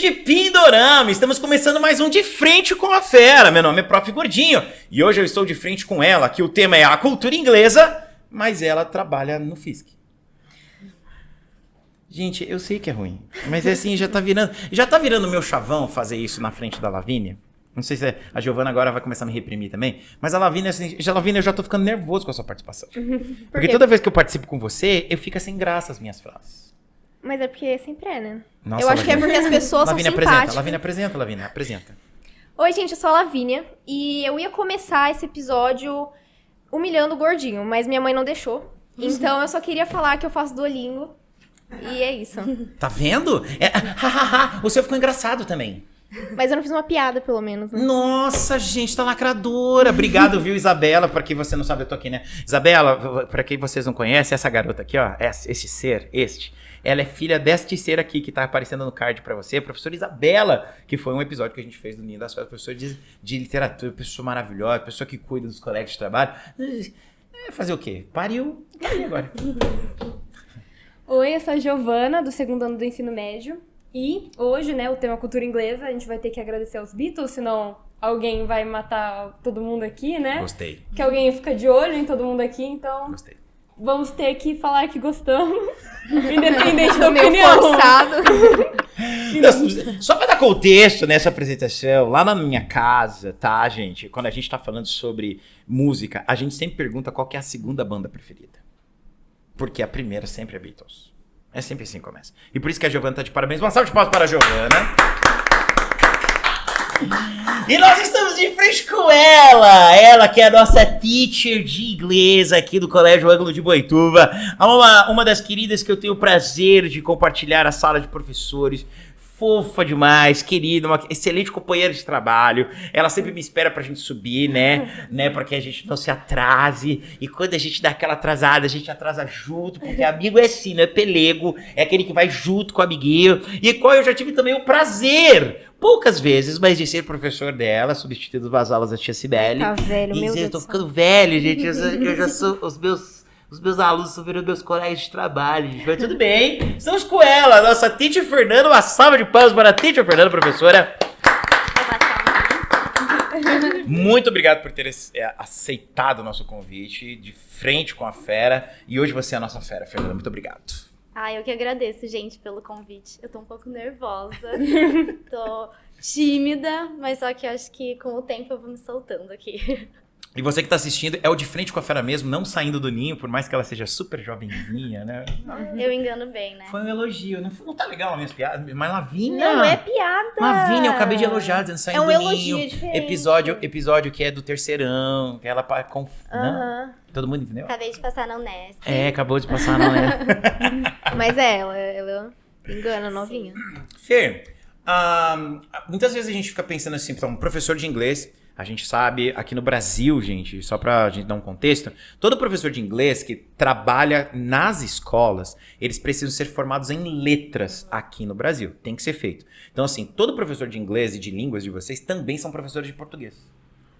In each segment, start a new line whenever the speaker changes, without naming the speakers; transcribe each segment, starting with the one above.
de Pindorama, estamos começando mais um De Frente com a Fera. Meu nome é Prof. Gordinho e hoje eu estou de frente com ela, que o tema é a cultura inglesa, mas ela trabalha no FISC. Gente, eu sei que é ruim, mas é assim, já tá virando meu chavão fazer isso na frente da Lavínia. Não sei se a Giovana agora vai começar a me reprimir também, mas a Lavínia, assim, eu já tô ficando nervoso com a sua participação. Porque toda vez que eu participo com você, eu fico sem graça as minhas frases.
Mas é porque sempre é, né?
Nossa,
eu acho que é porque as pessoas
Lavínia,
são simpáticas.
Lavínia, apresenta.
Oi, gente, eu sou a Lavínia e eu ia começar esse episódio humilhando o Gordinho, mas minha mãe não deixou. Então eu só queria falar que eu faço Duolingo e é isso.
Tá vendo? O seu ficou engraçado também.
Mas eu não fiz uma piada, pelo menos, né?
Nossa, gente, tá lacradora. Obrigado, viu, Isabela? Pra quem você não sabe, eu tô aqui, né? Isabela, pra quem vocês não conhecem, essa garota aqui, ó, ela é filha deste ser aqui que tá aparecendo no card pra você, a professora Isabela, que foi um episódio que a gente fez do Ninho das Feras, professora de literatura, pessoa maravilhosa, pessoa que cuida dos colegas de trabalho. Fazer o quê? Pariu agora.
Oi, eu sou a Giovana, do segundo ano do ensino médio. E hoje, né, o tema cultura inglesa, a gente vai ter que agradecer aos Beatles, senão alguém vai matar todo mundo aqui, né?
Gostei.
Que alguém fica de olho em todo mundo aqui, então...
Gostei.
Vamos ter que falar que gostamos, independente da
Meio
opinião.
forçado.
Só pra dar contexto nessa apresentação, lá na minha casa, tá, gente? Quando a gente tá falando sobre música, a gente sempre pergunta qual que é a segunda banda preferida. Porque a primeira sempre é Beatles. É sempre assim que começa. E por isso que a Giovana tá de parabéns. Uma salva de palmas para a Giovana. E nós estamos de frente com ela que é a nossa teacher de inglês aqui do Colégio Ângulo de Boituva, uma das queridas que eu tenho o prazer de compartilhar a sala de professores, fofa demais, querida, uma excelente companheira de trabalho, ela sempre me espera pra gente subir, né, pra que a gente não se atrase, e quando a gente dá aquela atrasada, a gente atrasa junto, porque amigo é assim, não é pelego, é aquele que vai junto com o amiguinho, e qual eu já tive também o prazer, poucas vezes, mas de ser professor dela, substituindo as aulas da tia Cibele.
Tá velho, meu Deus.
Eu tô ficando velho, gente, eu já sou, os meus alunos são virando meus colegas de trabalho, gente. Mas tudo bem. Estamos com ela, a nossa Teacher Fernanda. Uma salva de palmas para a Teacher Fernanda, professora. Muito obrigado por ter aceitado o nosso convite, de frente com a fera. E hoje você é a nossa fera, Fernanda. Muito obrigado.
Eu que agradeço, gente, pelo convite. Eu tô um pouco nervosa, tô tímida, mas só que eu acho que com o tempo eu vou me soltando aqui.
E você que tá assistindo é o De Frente com a Fera mesmo, não saindo do ninho, por mais que ela seja super jovenzinha, né?
Eu engano bem, né?
Foi um elogio, não tá legal as minhas piadas, mas Lavínia...
Não é piada.
Lavínia, eu acabei de elogiar, dizendo saindo
É um
do
elogio
ninho.
diferente.
Episódio que é do terceirão, que ela... Não? Todo mundo entendeu?
Acabei de passar na Unesp.
Acabou de passar, não é?
Mas ela engana, novinha.
Fer, muitas vezes a gente fica pensando assim, então, professor de inglês... A gente sabe, aqui no Brasil, gente, só pra gente dar um contexto, todo professor de inglês que trabalha nas escolas, eles precisam ser formados em letras aqui no Brasil. Tem que ser feito. Então, assim, todo professor de inglês e de línguas de vocês também são professores de português.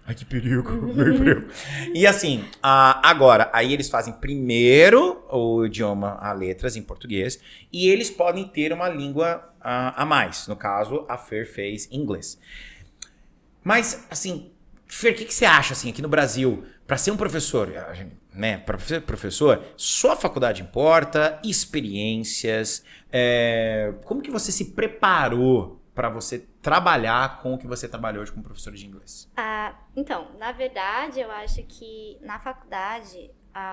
Ai, que perigo, meu perigo. E assim, agora, aí eles fazem primeiro o idioma, a letras em português, e eles podem ter uma língua a mais. No caso, a Fer fez inglês. Mas, assim, Fer, o que você acha, assim, aqui no Brasil, para ser um professor, né, para ser professor, só a faculdade importa, experiências, como que você se preparou para você trabalhar com o que você trabalhou hoje como professor de inglês?
Então, na verdade, eu acho que na faculdade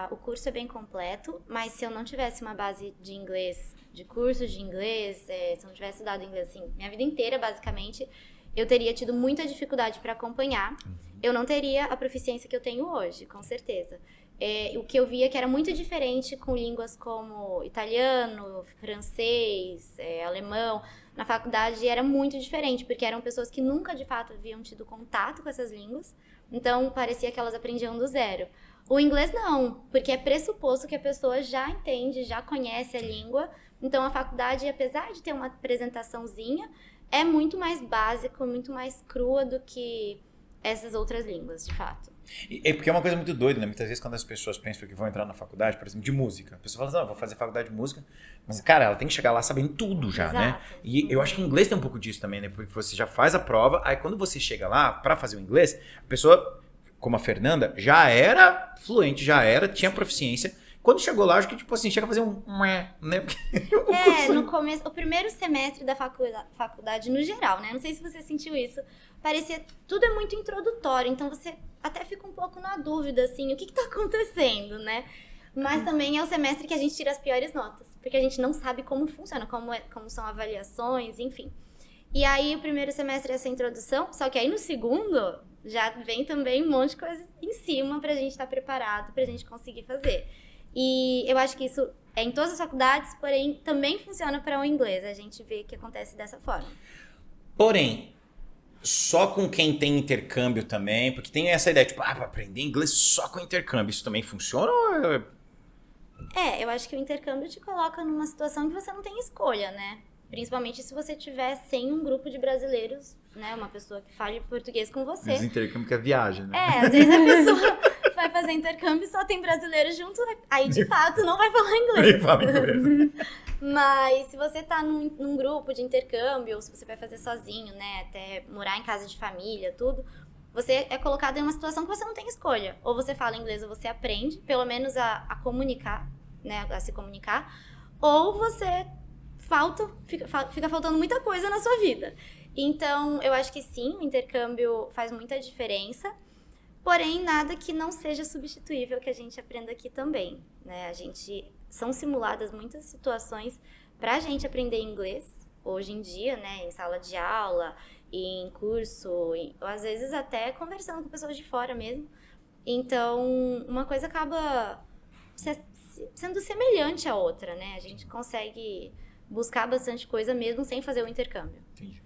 o curso é bem completo, mas se eu não tivesse uma base de inglês, de cursos de inglês, se eu não tivesse estudado inglês, assim, minha vida inteira, basicamente... eu teria tido muita dificuldade para acompanhar. Eu não teria a proficiência que eu tenho hoje, com certeza. O que eu via que era muito diferente com línguas como italiano, francês, alemão. Na faculdade era muito diferente, porque eram pessoas que nunca, de fato, haviam tido contato com essas línguas. Então, parecia que elas aprendiam do zero. O inglês não, porque é pressuposto que a pessoa já entende, já conhece a língua. Então, a faculdade, apesar de ter uma apresentaçãozinha, é muito mais básico, muito mais crua do que essas outras línguas, de fato.
É porque é uma coisa muito doida, né? Muitas vezes quando as pessoas pensam que vão entrar na faculdade, por exemplo, de música, a pessoa fala assim, vou fazer faculdade de música, mas, cara, ela tem que chegar lá sabendo tudo já, né?
Exato.
E eu acho que inglês tem um pouco disso também, né? Porque você já faz a prova, aí quando você chega lá pra fazer o inglês, a pessoa, como a Fernanda, já era fluente, tinha proficiência. Quando chegou lá, acho que, tipo assim, chega a fazer né? Porque
no começo, o primeiro semestre da faculdade no geral, né? Não sei se você sentiu isso. Parecia, tudo é muito introdutório, então você até fica um pouco na dúvida, assim, o que tá acontecendo, né? Mas também é o semestre que a gente tira as piores notas, porque a gente não sabe como funciona, como são avaliações, enfim. E aí, o primeiro semestre é essa introdução, só que aí no segundo, já vem também um monte de coisa em cima pra gente estar preparado, pra gente conseguir fazer. E eu acho que isso é em todas as faculdades, porém também funciona para o inglês. A gente vê que acontece dessa forma.
Porém, só com quem tem intercâmbio também, porque tem essa ideia, tipo, pra aprender inglês só com intercâmbio, isso também funciona? Ou...
Eu acho que o intercâmbio te coloca numa situação que você não tem escolha, né? Principalmente se você tiver sem um grupo de brasileiros, né? Uma pessoa que fale português com você.
Mas intercâmbio que é viagem, né?
Às vezes a pessoa vai fazer intercâmbio e só tem brasileiro junto, aí de fato não vai falar inglês.
Nem fala inglês.
Mas se você tá num grupo de intercâmbio, ou se você vai fazer sozinho, né? Até morar em casa de família, tudo, você é colocado em uma situação que você não tem escolha. Ou você fala inglês ou você aprende, pelo menos a comunicar, né? A se comunicar. Ou você fica faltando muita coisa na sua vida. Então, eu acho que sim, o intercâmbio faz muita diferença. Porém, nada que não seja substituível que a gente aprenda aqui também, né? São simuladas muitas situações para a gente aprender inglês, hoje em dia, né? Em sala de aula, em curso, ou às vezes até conversando com pessoas de fora mesmo. Então, uma coisa acaba sendo semelhante à outra, né? A gente consegue buscar bastante coisa mesmo sem fazer o intercâmbio.
Entendi.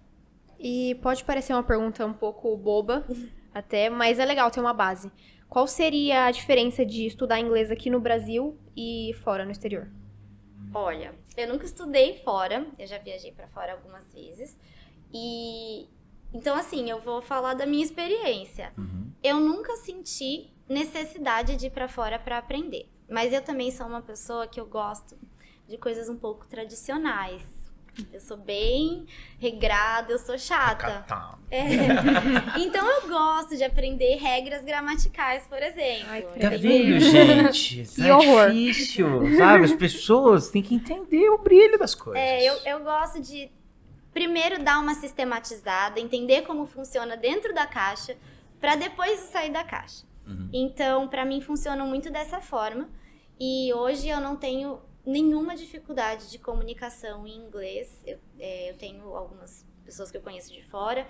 E pode parecer uma pergunta um pouco boba, até, mas é legal ter uma base. Qual seria a diferença de estudar inglês aqui no Brasil e fora, no exterior?
Olha, eu nunca estudei fora, eu já viajei pra fora algumas vezes. Então, assim, eu vou falar da minha experiência. Eu nunca senti necessidade de ir pra fora pra aprender. Mas eu também sou uma pessoa que eu gosto de coisas um pouco tradicionais. Eu sou bem regrada, eu sou chata. Então eu gosto de aprender regras gramaticais, por exemplo.
Ai,
Tá vendo, gente?
Que horror.
Difícil, sabe? As pessoas têm que entender o brilho das coisas.
Eu gosto de primeiro dar uma sistematizada, entender como funciona dentro da caixa, para depois sair da caixa. Então, para mim, funciona muito dessa forma. E hoje eu não tenho nenhuma dificuldade de comunicação em inglês. Eu tenho algumas pessoas que eu conheço de fora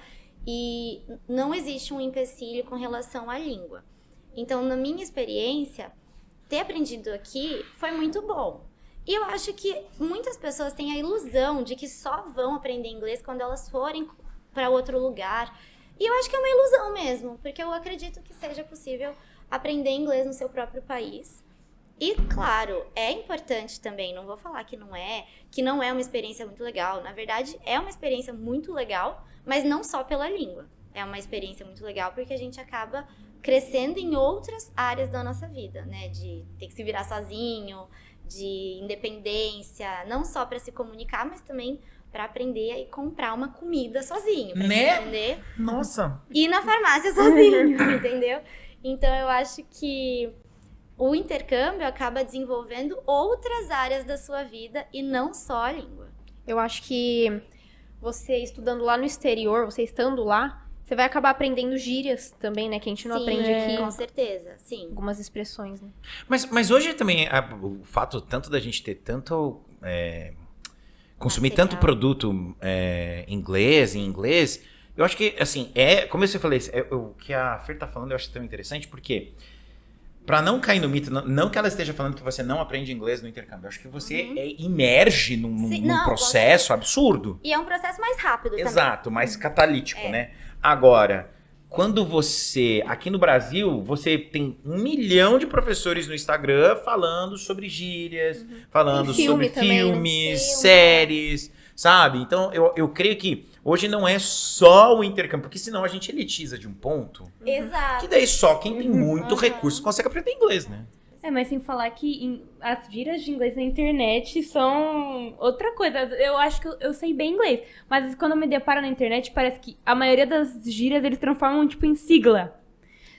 e não existe um empecilho com relação à língua. Então, na minha experiência, ter aprendido aqui foi muito bom. E eu acho que muitas pessoas têm a ilusão de que só vão aprender inglês quando elas forem para outro lugar. E eu acho que é uma ilusão mesmo, porque eu acredito que seja possível aprender inglês no seu próprio país. E, claro, é importante também, não vou falar que não é uma experiência muito legal. Na verdade, é uma experiência muito legal, mas não só pela língua. É uma experiência muito legal porque a gente acaba crescendo em outras áreas da nossa vida, né? De ter que se virar sozinho, de independência, não só para se comunicar, mas também para aprender a ir comprar uma comida sozinho. Pra
Né?
aprender
Nossa.
ir na farmácia sozinho, entendeu? Então, eu acho que o intercâmbio acaba desenvolvendo outras áreas da sua vida e não só a língua.
Eu acho que você estudando lá no exterior, você estando lá, você vai acabar aprendendo gírias também, né? Que a gente não aprende aqui.
Com certeza, sim.
Algumas expressões, né?
Mas hoje também, o fato tanto da gente ter tanto... consumir
Material.
tanto produto em inglês, eu acho que, assim, como eu falei, o que a Fer tá falando eu acho tão interessante, porque pra não cair no mito, não que ela esteja falando que você não aprende inglês no intercâmbio, eu acho que você imerge num
Sim, não,
processo absurdo.
E é um processo mais rápido também.
Exato, mais catalítico, né? Agora, quando você... Aqui no Brasil, você tem 1 milhão de professores no Instagram falando sobre gírias, falando
Tem filme
sobre
também, né?
filmes,
Filme.
séries, sabe? Então, eu creio que Hoje não é só o intercâmbio, porque senão a gente elitiza de um ponto
Exato.
que daí só quem tem muito recurso consegue aprender inglês, né?
Mas sem falar que as gírias de inglês na internet são outra coisa. Eu acho que eu sei bem inglês, mas quando eu me deparo na internet, parece que a maioria das gírias eles transformam, tipo, em sigla.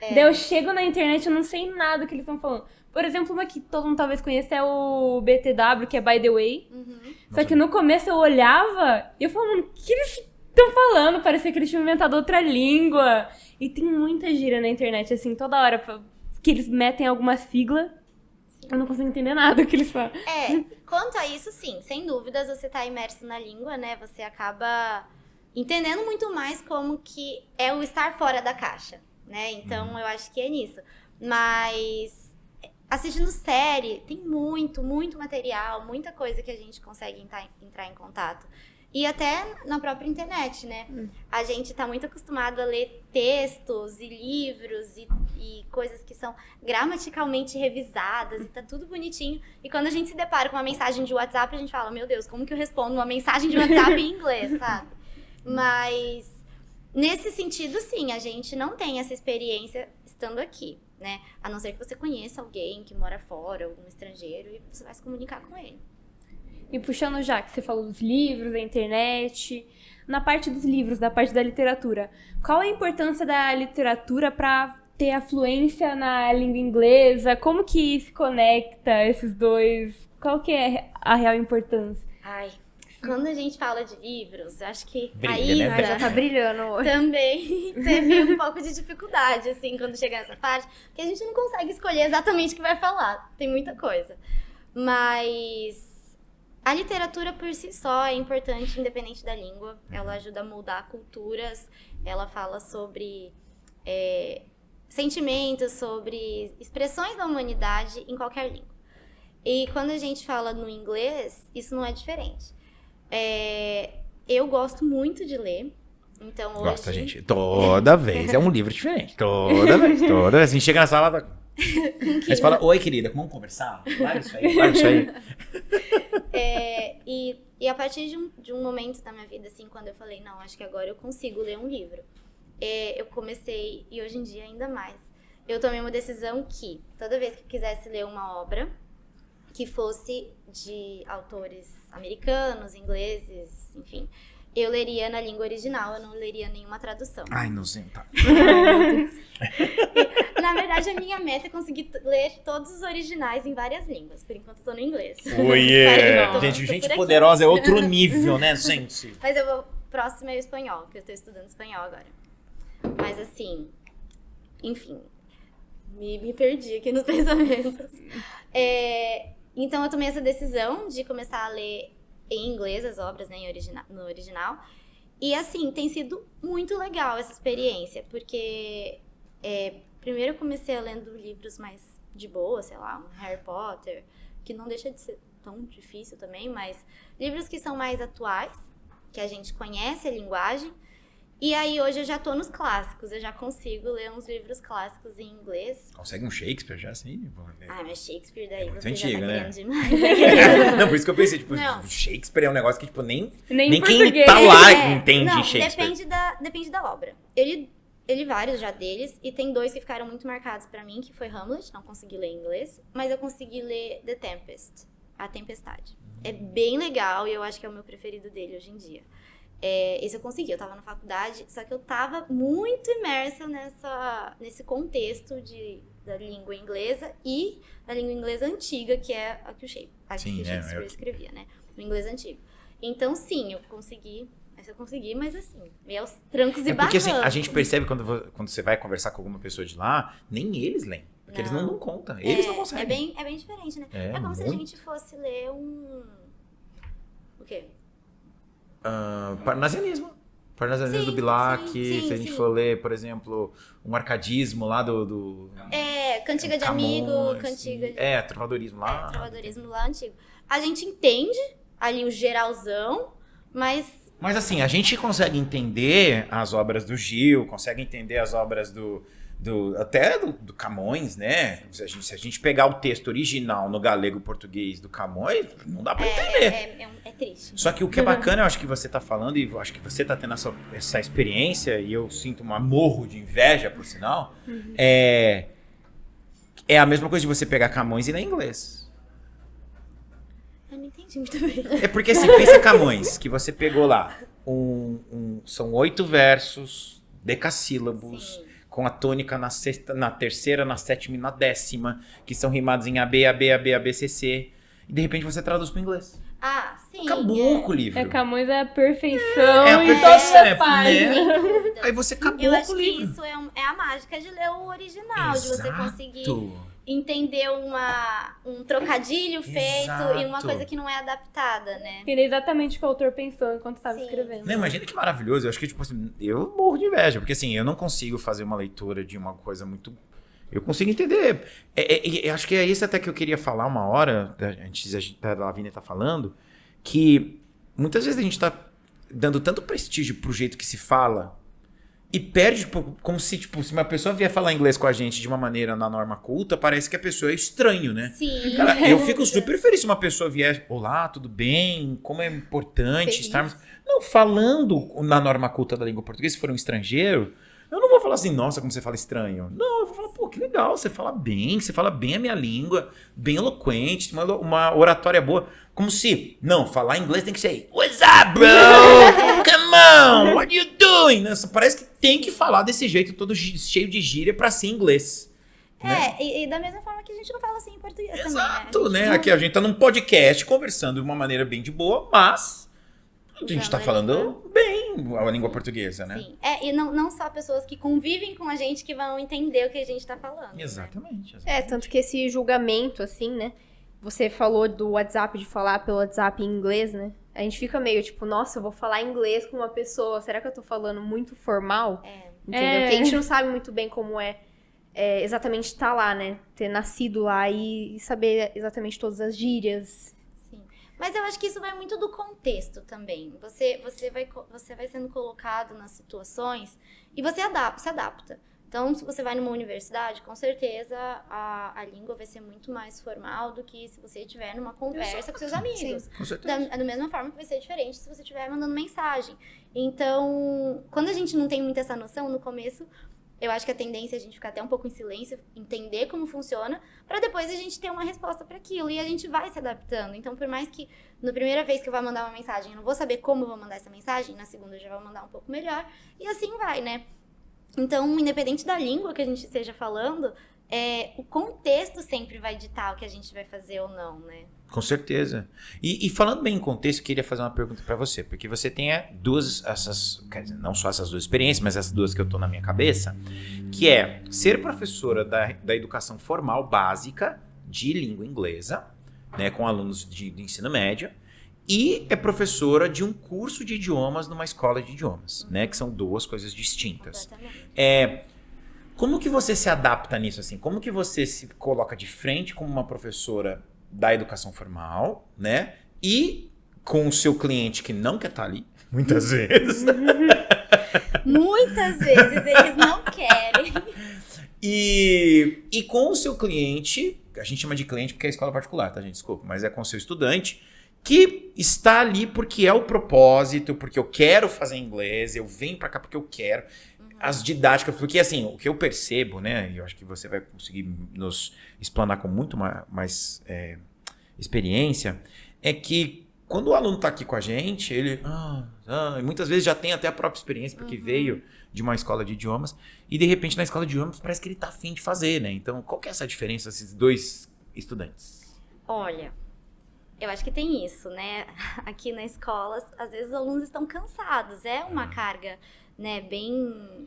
Daí eu chego na internet e eu não sei nada do que eles estão falando. Por exemplo, uma que todo mundo talvez conheça é o BTW, que é By The Way. Só que no começo eu olhava e eu falava, mano, o que eles estão falando? Parecia que eles tinham inventado outra língua. E tem muita gíria na internet, assim, toda hora que eles metem alguma sigla. Eu não consigo entender nada do que eles falam.
Quanto a isso, sim, sem dúvidas, você tá imerso na língua, né? Você acaba entendendo muito mais como que é o estar fora da caixa, né? Então, eu acho que é nisso. Mas assistindo série, tem muito material, muita coisa que a gente consegue entrar em contato. E até na própria internet, né? A gente tá muito acostumado a ler textos e livros e coisas que são gramaticalmente revisadas e tá tudo bonitinho. E quando a gente se depara com uma mensagem de WhatsApp, a gente fala, meu Deus, como que eu respondo uma mensagem de WhatsApp em inglês, sabe? Mas nesse sentido, sim, a gente não tem essa experiência estando aqui, né? A não ser que você conheça alguém que mora fora, algum estrangeiro, e você vai se comunicar com ele.
E puxando já que você falou dos livros, da internet, na parte dos livros, da parte da literatura, qual a importância da literatura para ter a fluência na língua inglesa? Como que se conecta esses dois? Qual que é a real importância?
Ai, quando a gente fala de livros, acho que
Brilha,
a Isa
né,
Já tá brilhando hoje.
também teve um pouco de dificuldade, assim, quando chega nessa parte, porque a gente não consegue escolher exatamente o que vai falar, tem muita coisa. Mas a literatura por si só é importante, independente da língua. Ela ajuda a moldar culturas, ela fala sobre sentimentos, sobre expressões da humanidade em qualquer língua. E quando a gente fala no inglês, isso não é diferente. Eu gosto muito de ler, então hoje...
Gosta, gente. Toda vez é um livro diferente. Toda vez. A gente chega na sala... Aí você fala, oi, querida, vamos conversar? Vai isso aí.
E a partir de um momento da minha vida, assim, quando eu falei, não, acho que agora eu consigo ler um livro, eu comecei, e hoje em dia ainda mais, eu tomei uma decisão que, toda vez que eu quisesse ler uma obra que fosse de autores americanos, ingleses, enfim, eu leria na língua original, eu não leria nenhuma tradução.
Ai, nojenta.
Na verdade, a minha meta é conseguir ler todos os originais em várias línguas. Por enquanto, eu tô no inglês.
Gente poderosa é outro nível, né, gente?
Mas próximo é o espanhol, que eu tô estudando espanhol agora. Mas assim, enfim, me perdi aqui nos pensamentos. Então, eu tomei essa decisão de começar a ler em inglês as obras, né, no original. E assim, tem sido muito legal essa experiência, porque primeiro eu comecei lendo livros mais de boa, sei lá, um Harry Potter, que não deixa de ser tão difícil também, mas livros que são mais atuais, que a gente conhece a linguagem. E aí hoje eu já tô nos clássicos, eu já consigo ler uns livros clássicos em inglês.
Consegue um Shakespeare já assim?
Mas Shakespeare daí
muito
você
antigo,
já tá
né?
querendo demais.
Não, por isso que eu pensei, tipo,
Não.
Shakespeare é um negócio que, tipo, nem
Nem
quem
português.
tá lá entende
Não,
Shakespeare.
depende da obra. Eu li vários já deles, e tem dois que ficaram muito marcados pra mim, que foi Hamlet, não consegui ler em inglês, mas eu consegui ler The Tempest, A Tempestade. É bem legal, e eu acho que é o meu preferido dele hoje em dia. Esse eu consegui, eu tava na faculdade, só que eu tava muito imersa nesse contexto da língua inglesa e da língua inglesa antiga, que é a que o Shakespeare escrevia, né? O inglês antigo. Então, sim, eu consegui, mas assim, meio aos trancos e barrancos.
Porque assim, a gente percebe quando você vai conversar com alguma pessoa de lá, nem eles leem. Porque eles não dão conta, eles não conseguem.
É bem diferente, né? É como se a gente fosse ler o quê?
Parnasianismo. Parnasianismo do Bilac. Se a gente for ler, por exemplo, um arcadismo lá do
Cantiga de Amigo, Cantiga de...
trovadorismo lá.
Trovadorismo lá antigo. A gente entende ali o geralzão, mas
assim, a gente consegue entender as obras do Gil, consegue entender as obras do até do Camões, né? Se a gente pegar o texto original no galego-português do Camões, não dá pra entender.
É triste.
Só que o que é bacana, eu acho que você tá falando, e eu acho que você tá tendo essa experiência, e eu sinto um morro de inveja, por sinal, é a mesma coisa de você pegar Camões e ler inglês.
Eu não entendi muito bem.
É porque assim, pensa Camões, que você pegou lá, são 8 versos, decassílabos,
Sim.
com a tônica na sexta, na terceira, na sétima e na décima, que são rimados em AB, AB, AB, AB, CC, e de repente você traduz para o inglês.
Ah, sim.
Acabou com o livro.
Camões é a perfeição
É a
em
perfeição,
todas as partes.
né?
Sem dúvida.
Aí você acabou
Eu
com
acho
o
que
livro.
isso é a mágica de ler o original, de você conseguir entender um trocadilho feito e uma
Exato.
coisa que não é adaptada, né?
Entender exatamente o que o autor pensou enquanto estava
Sim.
escrevendo.
Não, imagina que maravilhoso. Eu acho que, tipo assim, eu morro de inveja. Porque, assim, eu não consigo fazer uma leitura de uma coisa muito... Eu consigo entender. Eu acho que é isso até que eu queria falar uma hora, antes da Lavínia tá falando, que muitas vezes a gente tá dando tanto prestígio pro jeito que se fala e perde, tipo, como se, tipo, se uma pessoa vier falar inglês com a gente de uma maneira na norma culta, parece que a pessoa é estranho, né?
Sim.
Cara, eu fico super feliz se uma pessoa vier, olá, tudo bem? Como é importante
Feliz.
estarmos... Não, falando na norma culta da língua portuguesa, se for um estrangeiro, eu não vou falar assim, nossa, como você fala estranho. Não, eu vou falar, pô, que legal, você fala bem a minha língua, bem eloquente, uma oratória boa. Como se, não, falar inglês tem que ser, what's up, bro? Come on, what you doing? Nossa, parece que tem que falar desse jeito, todo cheio de gíria pra ser inglês. Né?
E da mesma forma que a gente não fala assim em português também,
Exato,
né?
né? Aqui a gente tá num podcast conversando de uma maneira bem de boa, mas a gente tá falando bem a língua portuguesa, né?
Sim. E não só pessoas que convivem com a gente que vão entender o que a gente tá falando. Né?
Exatamente.
Tanto que esse julgamento, assim, né? Você falou do WhatsApp, de falar pelo WhatsApp em inglês, né? A gente fica meio tipo, nossa, eu vou falar inglês com uma pessoa, será que eu tô falando muito formal? Entendeu? Porque a gente não sabe muito bem como exatamente estar lá, né? Ter nascido lá e saber exatamente todas as gírias.
Sim. Mas eu acho que isso vai muito do contexto também. Você vai sendo colocado nas situações e você se adapta. Então, se você vai numa universidade, com certeza a língua vai ser muito mais formal do que se você estiver numa conversa com seus amigos.
Sim.
Com certeza.
Da mesma forma que vai ser diferente se você estiver mandando mensagem. Então, quando a gente não tem muito essa noção, no começo, eu acho que a tendência é a gente ficar até um pouco em silêncio, entender como funciona, para depois a gente ter uma resposta para aquilo. E a gente vai se adaptando. Então, por mais que na primeira vez que eu vou mandar uma mensagem, eu não vou saber como eu vou mandar essa mensagem, na segunda eu já vou mandar um pouco melhor. E assim vai, né? Então, independente da língua que a gente esteja falando, o contexto sempre vai ditar o que a gente vai fazer ou não, né?
Com certeza. E falando bem em contexto, eu queria fazer uma pergunta pra você, porque você tem quer dizer, não só essas duas experiências, mas essas duas que eu tô na minha cabeça, que é ser professora da educação formal básica de língua inglesa, né, com alunos de ensino médio, e é professora de um curso de idiomas numa escola de idiomas, né, que são duas coisas distintas.
Completamente.
Como que você se adapta nisso, assim? Como que você se coloca de frente como uma professora da educação formal, né? E com o seu cliente que não quer estar ali, muitas vezes.
Muitas vezes eles não querem.
E com o seu cliente, a gente chama de cliente porque é escola particular, tá, gente? Desculpa, mas é com o seu estudante, que está ali porque é o propósito, porque eu quero fazer inglês, eu venho pra cá porque eu quero. As didáticas, porque assim, o que eu percebo, né, e eu acho que você vai conseguir nos explanar com muito mais experiência, é que quando o aluno tá aqui com a gente, ele e muitas vezes já tem até a própria experiência, porque veio de uma escola de idiomas, e de repente na escola de idiomas parece que ele tá afim de fazer, né? Então, qual que é essa diferença desses dois estudantes?
Olha, eu acho que tem isso, né? Aqui na escola, às vezes os alunos estão cansados. É uma carga, né, bem...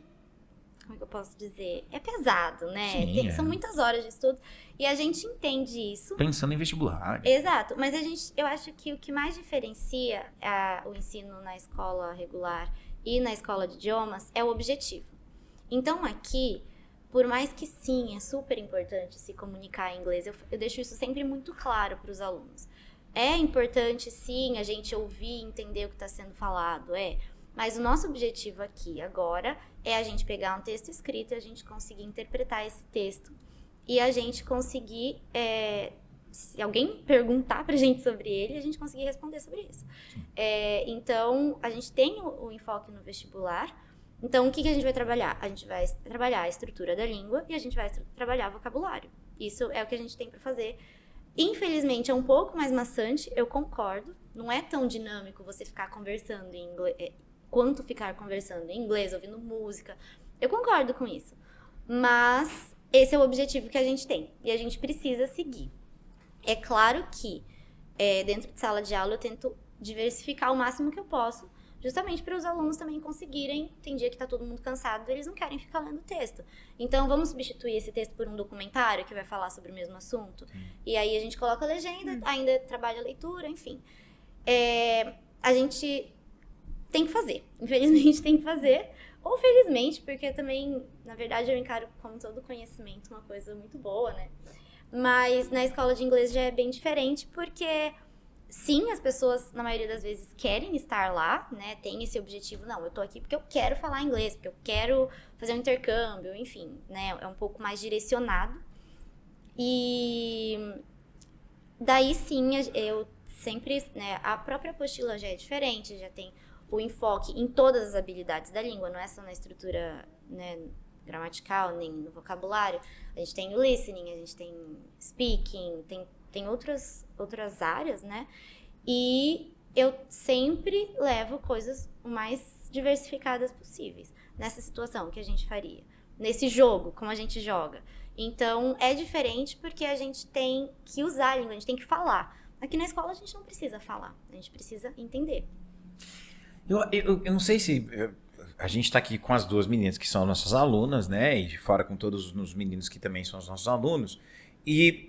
Como é que eu posso dizer? É pesado, né?
Sim,
São muitas horas de estudo. E a gente entende isso.
Pensando em vestibular.
Exato. Mas eu acho que o que mais diferencia o ensino na escola regular e na escola de idiomas é o objetivo. Então, aqui... Por mais que sim, é super importante se comunicar em inglês, eu deixo isso sempre muito claro para os alunos. É importante, sim, a gente ouvir e entender o que está sendo falado, mas o nosso objetivo aqui agora é a gente pegar um texto escrito e a gente conseguir interpretar esse texto. E a gente conseguir, se alguém perguntar pra gente sobre ele, a gente conseguir responder sobre isso. Então, a gente tem o enfoque no vestibular. Então, o que a gente vai trabalhar? A gente vai trabalhar a estrutura da língua e a gente vai trabalhar vocabulário. Isso é o que a gente tem pra fazer. Infelizmente, é um pouco mais maçante, eu concordo. Não é tão dinâmico você ficar conversando em inglês, quanto ficar conversando em inglês, ouvindo música. Eu concordo com isso. Mas esse é o objetivo que a gente tem. E a gente precisa seguir. É claro que dentro de sala de aula eu tento diversificar o máximo que eu posso, justamente para os alunos também conseguirem. Tem dia que tá todo mundo cansado, eles não querem ficar lendo texto. Então, vamos substituir esse texto por um documentário que vai falar sobre o mesmo assunto. E aí a gente coloca a legenda, ainda trabalha a leitura, enfim. A gente tem que fazer. Infelizmente, tem que fazer. Ou felizmente, porque também, na verdade, eu encaro como todo conhecimento uma coisa muito boa, né? Mas na escola de inglês já é bem diferente, porque... Sim, as pessoas, na maioria das vezes, querem estar lá, né? Tem esse objetivo. Não, eu tô aqui porque eu quero falar inglês, porque eu quero fazer um intercâmbio, enfim, né? É um pouco mais direcionado. E daí, sim, eu sempre, né? A própria apostila já é diferente, já tem o enfoque em todas as habilidades da língua, não é só na estrutura, né, gramatical, nem no vocabulário. A gente tem o listening, a gente tem speaking, tem outras áreas, né? E eu sempre levo coisas o mais diversificadas possíveis nessa situação que a gente faria. Nesse jogo, como a gente joga. Então, é diferente porque a gente tem que usar a língua, a gente tem que falar. Aqui na escola a gente não precisa falar, a gente precisa entender.
Eu não sei se... A gente está aqui com as duas meninas que são nossas alunas, né? E de fora com todos os meninos que também são os nossos alunos.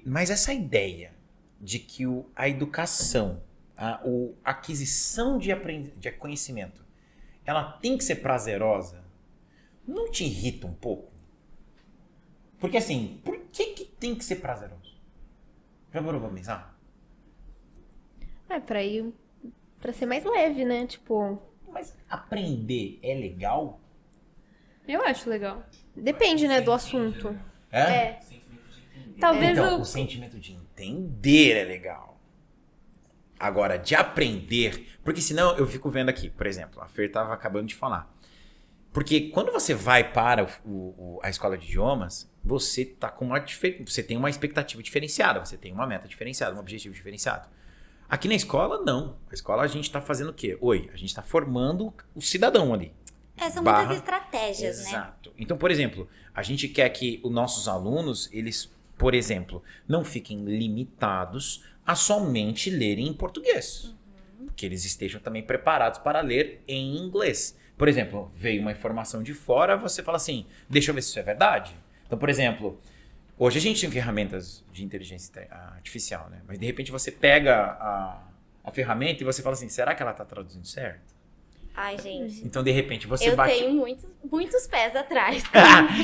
Mas essa ideia de que a educação, a aquisição de conhecimento, ela tem que ser prazerosa, não te irrita um pouco? Porque assim, por que tem que ser prazeroso? Já parou pra pensar?
Pra ser mais leve, né? Tipo...
Mas aprender é legal?
Eu acho legal.
Depende, né, do assunto.
Talvez
o sentimento de entender é legal. Agora, de aprender... Porque senão eu fico vendo aqui, por exemplo, a Fer estava acabando de falar. Porque quando você vai para a escola de idiomas, você tá com você tem uma expectativa diferenciada, você tem uma meta diferenciada, um objetivo diferenciado. Aqui na escola, não. A escola a gente está fazendo o quê? A gente está formando o cidadão ali.
São muitas estratégias, né?
Exato. Então, por exemplo, a gente quer que os nossos alunos, eles, por exemplo, não fiquem limitados a somente lerem em português. Que eles estejam também preparados para ler em inglês. Por exemplo, veio uma informação de fora, você fala assim, deixa eu ver se isso é verdade. Então, por exemplo, hoje a gente tem ferramentas de inteligência artificial, né? Mas de repente você pega a ferramenta e você fala assim, será que ela está traduzindo certo?
Ai, gente.
Então, de repente, você
eu
bate...
tenho muitos pés atrás.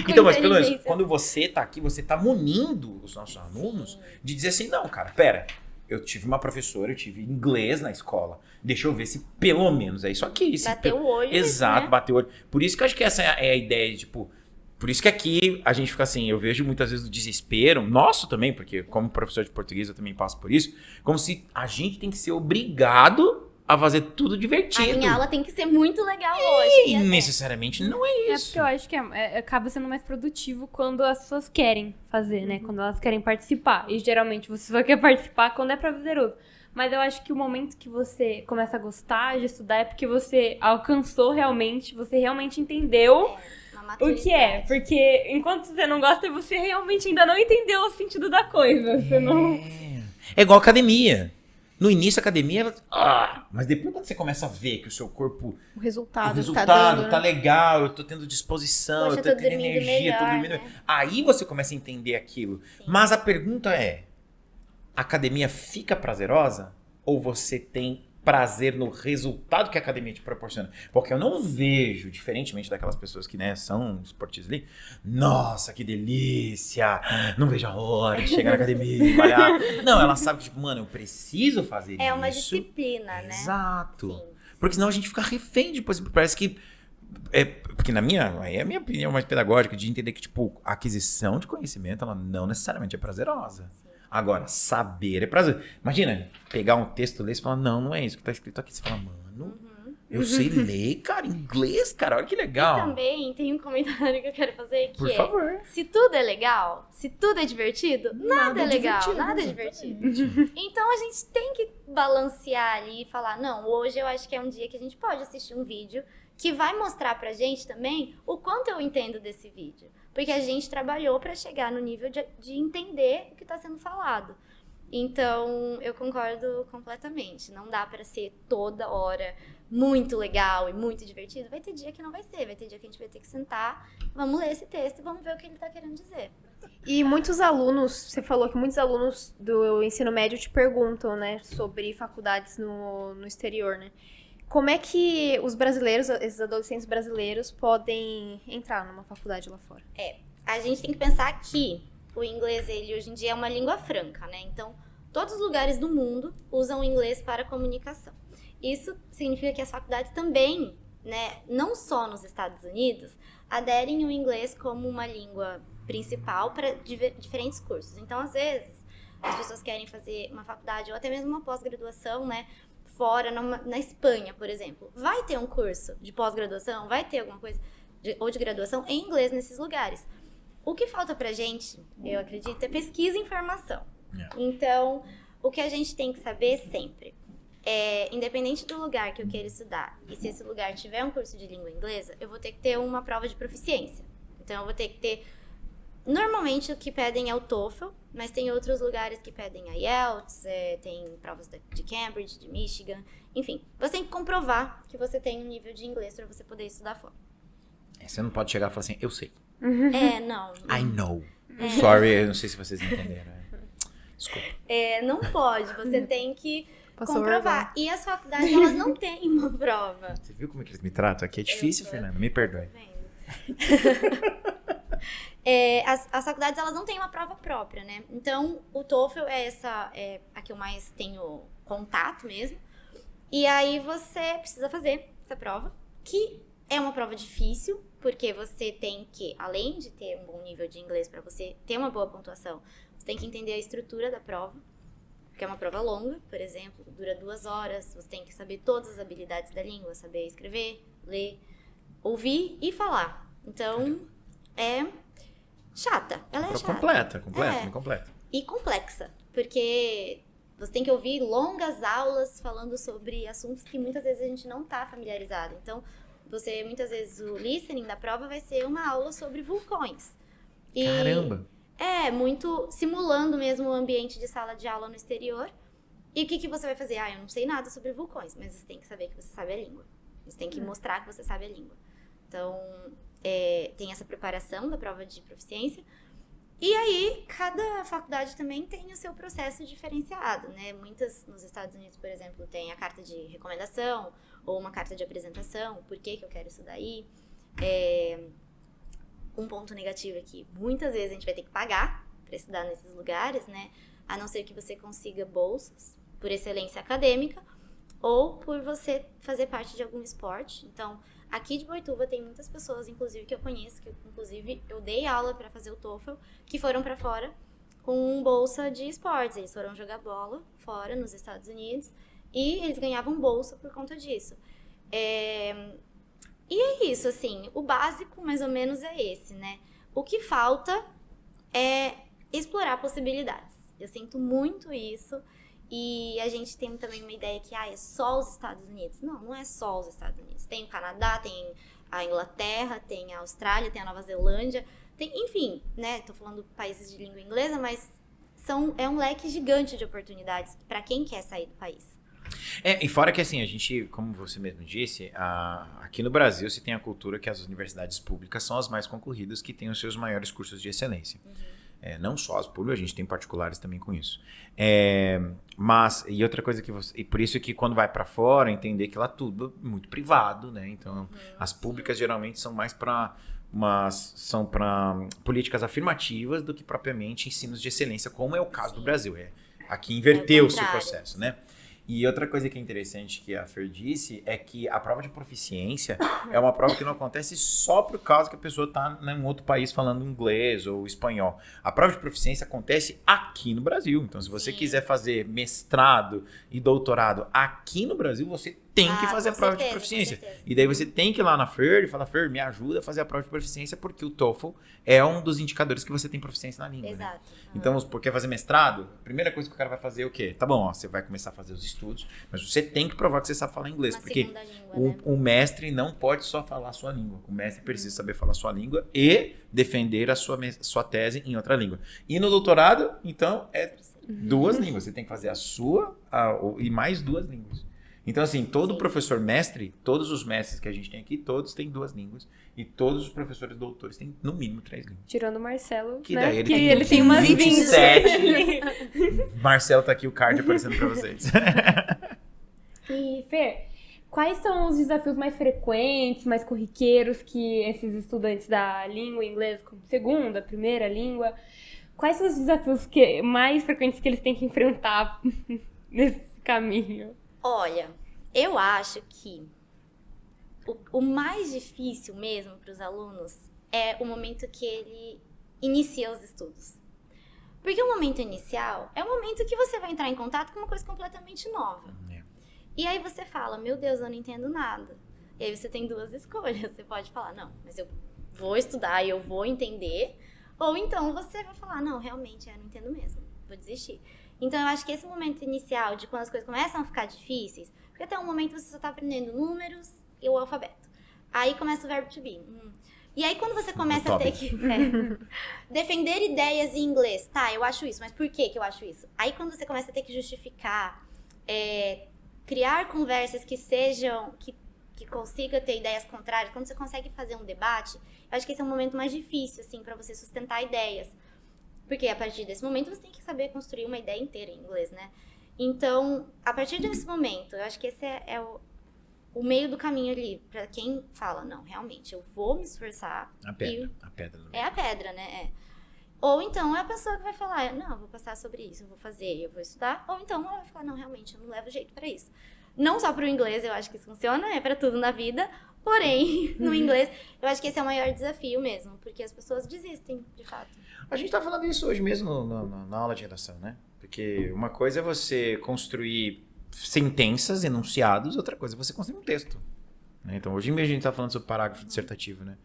Então, mas pelo menos, quando você está aqui, você está munindo os nossos alunos de dizer assim, não, cara, pera, eu tive uma professora, eu tive inglês na escola, deixa eu ver se pelo menos é isso aqui.
Bater o olho.
Exato,
né?
bater o olho. Por isso que eu acho que essa é a ideia, tipo... Por isso que aqui a gente fica assim, eu vejo muitas vezes o desespero, nosso também, porque como professor de português eu também passo por isso, como se a gente tem que ser obrigado a fazer tudo divertido.
A minha aula tem que ser muito legal hoje.
E necessariamente não é
É
isso.
porque eu acho que acaba sendo mais produtivo quando as pessoas querem fazer, né? Quando elas querem participar. E geralmente você só quer participar quando é prazeroso. Mas eu acho que o momento que você começa a gostar de estudar é porque você alcançou realmente, você realmente entendeu o que é. Porque enquanto você não gosta, você realmente ainda não entendeu o sentido da coisa. Você não...
É igual academia. No início, a academia, mas depois quando você começa a ver que o seu corpo...
O resultado
tá
dando,
tá
né?
legal, eu tô tendo disposição,
Poxa,
eu tô
tô
tendo
dormindo
energia, tô
melhor,
dormindo...
né?
Aí você começa a entender aquilo.
Sim.
Mas a pergunta é, a academia fica prazerosa? Ou você tem prazer no resultado que a academia te proporciona? Porque eu não vejo, diferentemente daquelas pessoas que, né, são esportistas ali, nossa, que delícia, não vejo a hora de chegar na academia e malhar. Não, ela sabe que, tipo, mano, eu preciso fazer isso.
É uma disciplina, né?
Exato.
Sim.
Porque senão a gente fica refém depois. Parece que Porque aí é a minha opinião mais pedagógica de entender que, tipo, a aquisição de conhecimento, ela não necessariamente é prazerosa. Agora, saber é prazer. Imagina, pegar um texto, ler e falar, não é isso que tá escrito aqui. Você fala, mano, eu sei ler, cara, inglês, cara, olha que legal.
E também tem um comentário que eu quero fazer que
Por favor.
se tudo é legal, se tudo é divertido, nada é legal,
divertido,
nada é divertido. Então a gente tem que balancear ali e falar, não, hoje eu acho que é um dia que a gente pode assistir um vídeo que vai mostrar pra gente também o quanto eu entendo desse vídeo. Porque a gente trabalhou pra chegar no nível de entender o que tá sendo falado. Então, eu concordo completamente. Não dá pra ser toda hora muito legal e muito divertido. Vai ter dia que não vai ser. Vai ter dia que a gente vai ter que sentar, vamos ler esse texto e vamos ver o que ele tá querendo dizer.
E muitos alunos, você falou que muitos alunos do ensino médio te perguntam, né, sobre faculdades no exterior, né? Como é que os brasileiros, esses adolescentes brasileiros, podem entrar numa faculdade lá fora?
A gente tem que pensar que o inglês, ele hoje em dia é uma língua franca, né? Então, todos os lugares do mundo usam o inglês para comunicação. Isso significa que as faculdades também, né, não só nos Estados Unidos, aderem ao inglês como uma língua principal para diferentes cursos. Então, às vezes, as pessoas querem fazer uma faculdade ou até mesmo uma pós-graduação, né, fora, na Espanha, por exemplo. Vai ter um curso de pós-graduação, vai ter alguma coisa ou de graduação em inglês nesses lugares. O que falta pra gente, eu acredito, é pesquisa e informação. Então, o que a gente tem que saber sempre é, independente do lugar que eu queira estudar, e se esse lugar tiver um curso de língua inglesa, eu vou ter que ter uma prova de proficiência. Então, eu vou ter que ter... Normalmente, o que pedem é o TOEFL, mas tem outros lugares que pedem a IELTS, tem provas de Cambridge, de Michigan, enfim. Você tem que comprovar que você tem um nível de inglês para você poder estudar fora.
Você não pode chegar e falar assim, eu sei.
Não.
I know. Sorry, eu não sei se vocês entenderam. Desculpa.
Não pode, você tem que
Passou
comprovar. E as faculdades, elas não têm uma prova.
Você viu como é que eles me tratam? Aqui é difícil, Fernanda, me perdoe.
As faculdades, elas não têm uma prova própria, né? Então, o TOEFL é a que eu mais tenho contato mesmo. E aí, você precisa fazer essa prova, que é uma prova difícil, porque você tem que, além de ter um bom nível de inglês para você ter uma boa pontuação, você tem que entender a estrutura da prova, porque é uma prova longa, por exemplo, dura 2 horas, você tem que saber todas as habilidades da língua, saber escrever, ler, ouvir e falar. Então, é chata. Ela é chata.
Completa, completa.
E complexa, porque você tem que ouvir longas aulas falando sobre assuntos que muitas vezes a gente não está familiarizado. Então, muitas vezes, o listening da prova vai ser uma aula sobre vulcões.
Caramba!
Muito simulando mesmo o ambiente de sala de aula no exterior. E o que você vai fazer? Eu não sei nada sobre vulcões, mas você tem que saber que você sabe a língua. Você tem que mostrar que você sabe a língua. Então, tem essa preparação da prova de proficiência. E aí, cada faculdade também tem o seu processo diferenciado, né? Muitas, nos Estados Unidos, por exemplo, tem a carta de recomendação ou uma carta de apresentação, por que eu quero estudar aí. Um ponto negativo é que muitas vezes a gente vai ter que pagar para estudar nesses lugares, né? A não ser que você consiga bolsas por excelência acadêmica ou por você fazer parte de algum esporte. Então, aqui de Boituva tem muitas pessoas, inclusive, que eu conheço, que inclusive eu dei aula para fazer o TOEFL, que foram para fora com bolsa de esportes. Eles foram jogar bola fora, nos Estados Unidos, e eles ganhavam bolsa por conta disso. E é isso, assim, o básico mais ou menos é esse, né? O que falta é explorar possibilidades. Eu sinto muito isso. E a gente tem também uma ideia que é só os Estados Unidos. Não, não é só os Estados Unidos. Tem o Canadá, tem a Inglaterra, tem a Austrália, tem a Nova Zelândia. Enfim, né? Tô falando países de língua inglesa, mas é um leque gigante de oportunidades para quem quer sair do país.
E fora que assim, a gente, como você mesmo disse, aqui no Brasil se tem a cultura que as universidades públicas são as mais concorridas, que têm os seus maiores cursos de excelência. Não só as públicas, a gente tem particulares também com isso. Mas, e outra coisa e por isso que quando vai para fora, entender que lá tudo é muito privado, né? Então, as públicas geralmente são mais para políticas afirmativas do que propriamente ensinos de excelência, como é o caso do Brasil. Aqui inverteu-se o processo, né? E outra coisa que é interessante que a Fer disse é que a prova de proficiência é uma prova que não acontece só por causa que a pessoa está em outro país falando inglês ou espanhol. A prova de proficiência acontece aqui no Brasil. Então, se você quiser fazer mestrado e doutorado aqui no Brasil, você tem que fazer a prova de proficiência. E daí você tem que ir lá na Fer e falar, Fer, me ajuda a fazer a prova de proficiência, porque o TOEFL é um dos indicadores que você tem proficiência na língua.
Exato.
Né? Então, porque fazer mestrado, a primeira coisa que o cara vai fazer é o quê? Tá bom, ó, você vai começar a fazer os estudos, mas você tem que provar que você sabe falar inglês.
Uma
Porque
segunda língua, né?
o mestre não pode só falar a sua língua. O mestre precisa saber falar a sua língua e defender a sua tese em outra língua. E no doutorado, então, é 2 línguas. Você tem que fazer a sua e mais 2 línguas. Então, assim, todo professor mestre, todos os mestres que a gente tem aqui, todos têm 2 línguas. E todos os professores doutores têm, no mínimo, 3 línguas.
Tirando o Marcelo,
Que
né?
daí
que
ele
ele tem umas
27. Marcelo tá aqui o card aparecendo pra vocês.
E, Fer, quais são os desafios mais frequentes, mais corriqueiros que esses estudantes da língua inglesa como segunda, primeira língua, quais são os desafios mais frequentes que eles têm que enfrentar nesse caminho?
Olha, eu acho que o mais difícil mesmo para os alunos é o momento que ele inicia os estudos. Porque o momento inicial é o momento que você vai entrar em contato com uma coisa completamente nova. E aí você fala, meu Deus, eu não entendo nada. E aí você tem 2 escolhas. Você pode falar, não, mas eu vou estudar e eu vou entender. Ou então você vai falar, não, realmente, eu não entendo mesmo, vou desistir. Então eu acho que esse momento inicial de quando as coisas começam a ficar difíceis, porque até um momento você só tá aprendendo números e o alfabeto. Aí começa o verbo to be. E aí quando você começa a ter que defender ideias em inglês, tá, eu acho isso, mas por que eu acho isso? Aí quando você começa a ter que justificar, criar conversas que sejam, que consiga ter ideias contrárias, quando você consegue fazer um debate, eu acho que esse é um momento mais difícil, assim, pra você sustentar ideias. Porque a partir desse momento você tem que saber construir uma ideia inteira em inglês, né? Então, a partir desse momento, eu acho que esse é o meio do caminho ali, pra quem fala, não, realmente, eu vou me esforçar.
A pedra.
É a pedra, né? Ou então é a pessoa que vai falar, não, eu vou passar sobre isso, eu vou fazer, eu vou estudar. Ou então ela vai falar, não, realmente, eu não levo jeito pra isso. Não só pro inglês, eu acho que isso funciona, é pra tudo na vida. Porém, no inglês, eu acho que esse é o maior desafio mesmo, porque as pessoas desistem, de fato.
A gente tá falando isso hoje mesmo na aula de redação, né? Porque uma coisa é você construir sentenças, enunciados, outra coisa é você construir um texto. Né? Então, hoje mesmo a gente tá falando sobre parágrafo dissertativo, né?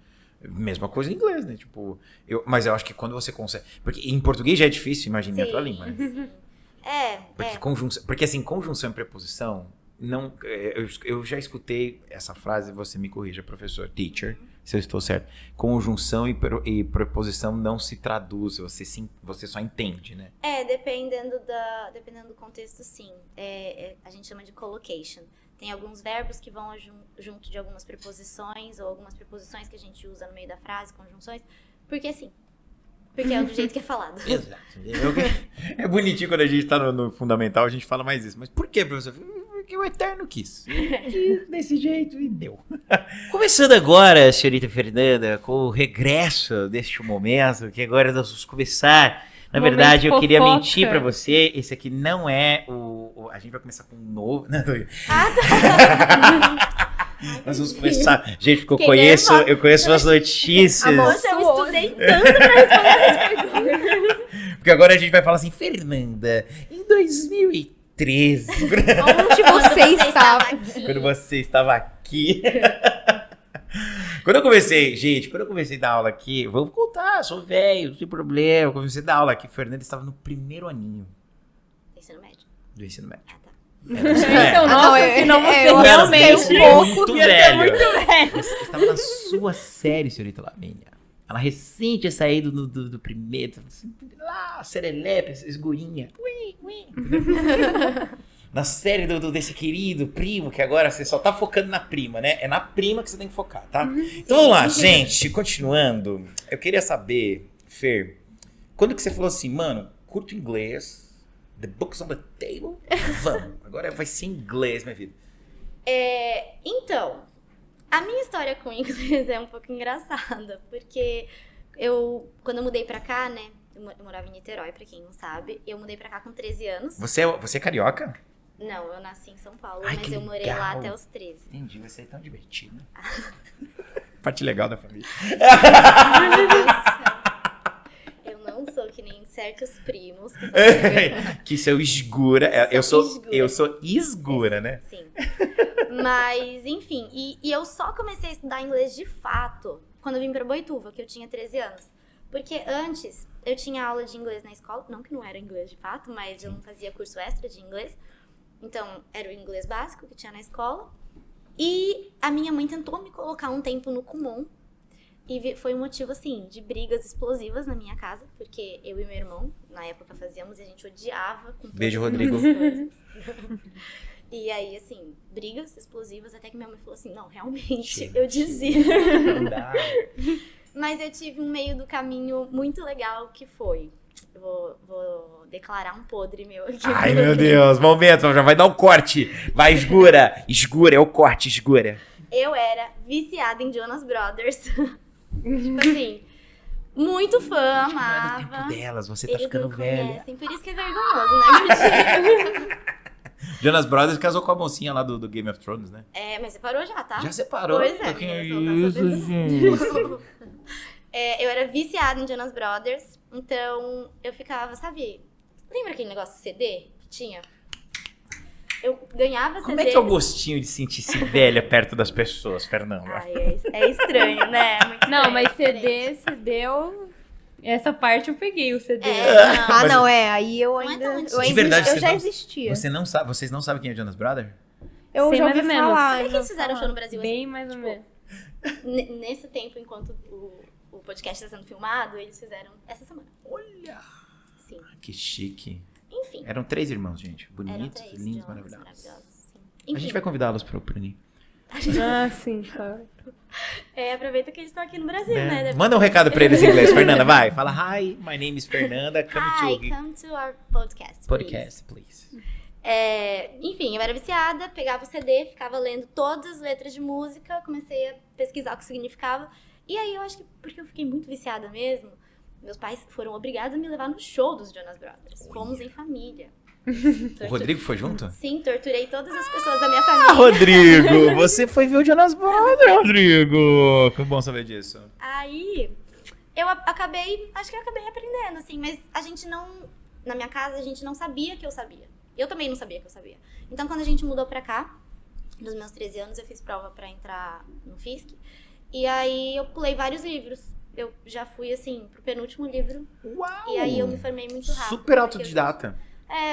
Mesma coisa em inglês, né? Tipo, mas eu acho que quando você consegue... Porque em português já é difícil, imagina em outra língua, né? Porque assim, conjunção e preposição... Não, eu já escutei essa frase, você me corrija, professor, teacher, se eu estou certo. Conjunção e preposição não se traduz, você só entende, né?
Dependendo do contexto, sim. A gente chama de collocation. Tem alguns verbos que vão junto de algumas preposições, ou algumas preposições que a gente usa no meio da frase, conjunções, porque sim. Porque é do jeito que é falado.
Exato. É bonitinho quando a gente tá no fundamental, a gente fala mais isso. Mas por quê, professor? Porque o Eterno quis. Desse jeito e deu.
Começando agora, senhorita Fernanda, com o regresso deste momento, que agora nós vamos começar. Na verdade, eu queria mentir pra você, esse aqui não é a gente vai começar com um novo... Não, tô... Nós vamos começar... Gente, porque eu conheço as notícias.
Nossa, eu estudei tanto pra responder essas perguntas.
Porque agora a gente vai falar assim, Fernanda, em 2013...
Onde você estava?
Quando você estava aqui... Quando eu comecei a dar aula aqui, vou contar, sou velho, não tem problema. Eu comecei a dar aula aqui, Fernanda estava no primeiro aninho.
Ensino médio.
Do ensino médio.
Ah, tá.
Então, nossa, senão você
eu
realmente...
Muito velho.
Muito velho.
Você estava na sua série, senhorita Lavínia. Ela recém tinha saído do primeiro, lá, serelepe, esgurinha. Na série desse querido primo, que agora você só tá focando na prima, né? É na prima que você tem que focar, tá? Então vamos lá, gente, continuando. Eu queria saber, Fer, quando que você falou assim, mano, curto inglês, the book's on the table, vamos. Agora vai ser inglês, minha vida.
Então, a minha história com inglês é um pouco engraçada, porque quando eu mudei pra cá, né? Eu morava em Niterói, pra quem não sabe. Eu mudei pra cá com 13 anos.
Você é carioca?
Não, eu nasci em São Paulo,
Ai,
mas
que
eu morei
legal.
lá até os 13.
Entendi, vai ser tão divertido. Parte legal da família.
Meu Deus do céu. Eu não sou que nem certos primos. Que são
Que seu esgura. Eu sou esgura, né?
Sim. Mas, enfim, e eu só comecei a estudar inglês de fato quando eu vim pra Boituva, que eu tinha 13 anos. Porque antes eu tinha aula de inglês na escola, não que não era inglês de fato, mas eu não fazia curso extra de inglês. Então, era o inglês básico que tinha na escola. E a minha mãe tentou me colocar um tempo no Kumon. E foi um motivo, assim, de brigas explosivas na minha casa. Porque eu e meu irmão, na época, fazíamos e a gente odiava. Com
Beijo,
todas as
Rodrigo.
nossas forças. E aí, assim, brigas explosivas. Até que minha mãe falou assim, não, realmente, eu desisto.
Não dá.
Mas eu tive um meio do caminho muito legal que foi... Vou declarar um podre meu aqui.
Ai, meu Deus. Momento, já vai dar um corte. Vai, esgura. Esgura, é o corte, esgura.
Eu era viciada em Jonas Brothers. Tipo assim, muito fã,
Não é do
amava.
tempo delas, você tá
Eles
ficando
não
velha.
conhecem, por isso que é vergonhoso, né?
Jonas Brothers casou com a mocinha lá do Game of Thrones, né?
É, mas separou já, tá?
Já separou?
Pois é,
Que
menina,
isso,
só tá
gente.
sabendo. Eu era viciada em Jonas Brothers, então eu ficava, sabe? Lembra aquele negócio de CD que tinha? Eu ganhava CD.
Como é que é o gostinho de sentir-se velha perto das pessoas, Fernanda?
Ai, é estranho, né? É muito
Não,
estranho,
mas
diferente.
CD essa parte eu peguei, o CD.
Não.
Ah, não, aí eu
Não é
ainda.
tão
eu
antigo.
De verdade,
eu
vocês
já
não-
existia.
Vocês não sabem quem é Jonas Brothers?
Eu
Sei
já
mais
ouvi
ou menos.
falar.
Por que eles fizeram show no Brasil assim?
Bem mais ou menos.
Nesse tempo, enquanto o podcast está sendo filmado, eles fizeram essa semana.
Olha!
Sim.
Que chique.
Enfim.
Eram 3 irmãos, gente.
Eram
Bonitos,
3
lindos,
idiomas
maravilhosos.
sim.
A
Enfim,
gente vai convidá-los pro Ninho.
Ah, sim, tá.
aproveita que eles estão aqui no Brasil, né? Deve-
Manda um recado pra eles em inglês, Fernanda, vai. Fala, hi, my name is Fernanda, come
Hi,
to
come to our podcast.
podcast, please.
Enfim, eu era viciada, pegava o CD, ficava lendo todas as letras de música, comecei a pesquisar o que significava. E aí eu acho que, porque eu fiquei muito viciada mesmo, meus pais foram obrigados a me levar no show dos Jonas Brothers. Fomos em família.
O Rodrigo foi junto?
Sim, torturei todas as pessoas da minha família.
Ah, Rodrigo, você foi ver o Jonas Brothers, Rodrigo. Que bom saber disso.
Aí, acho que eu acabei aprendendo, assim, mas a gente não, na minha casa, a gente não sabia que eu sabia. Eu também não sabia que eu sabia. Então, quando a gente mudou pra cá, nos meus 13 anos, eu fiz prova pra entrar no FISC, e aí eu pulei vários livros. Eu já fui, assim, pro penúltimo livro,
Uau!
e aí eu me formei muito rápido.
Super autodidata.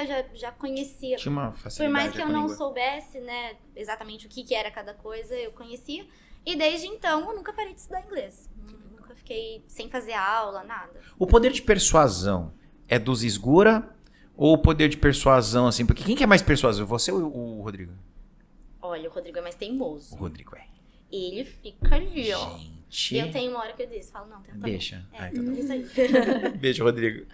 Eu já conhecia.
Tinha uma
Por
facilidade
mais que eu
com a
não
língua.
soubesse, né, exatamente o que era cada coisa, eu conhecia. E desde então, eu nunca parei de estudar inglês. Nunca fiquei sem fazer aula, nada.
O poder de persuasão é dos esgura ou o poder de persuasão, assim? Porque quem que é mais persuasivo, você ou o Rodrigo?
Olha, o Rodrigo é mais
O
teimoso.
Rodrigo é.
Ele fica ali, ó.
Gente.
E eu tenho uma hora que eu disse, falo, não, tenta.
Deixa. Ai,
É,
tá
isso aí.
Beijo, Rodrigo.